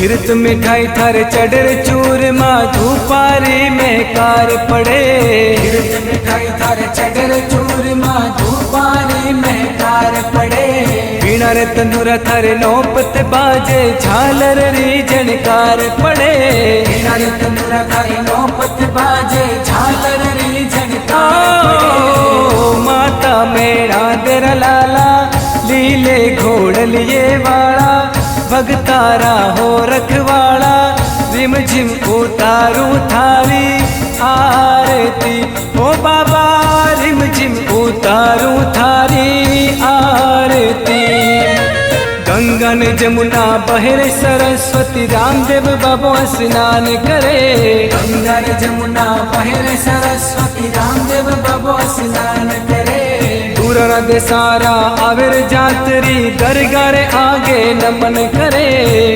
खीरत मिठाई थारे चढ़र चूरमा धूपारी में कार पड़े। खीरत मिठाई थारे चढ़र चूरमा धूपारी में कार पड़े। वीणा रे तंदूरा थारे नौपत बाजे झालर री झनकार पड़े। वीणा रे तंदूरा थारे नौपत बाजे झालर री झनकार पड़े। माता मेरा देरा लाला लीले घोड़ लिए वाला भगतारा हो रखवाड़ा रिम झिम उतारू थारी आरती। ओ बाबा रिम झिम उतारू थारी आरती। गंगा ने जमुना बहरे सरस्वती रामदेव बाबा स्नान करे। गंगा ने जमुना बहरे सरस्वती रामदेव बाबा स्नान करे। दूर दे सारा आविर जातरी दरगाह रे आगे नमन करे।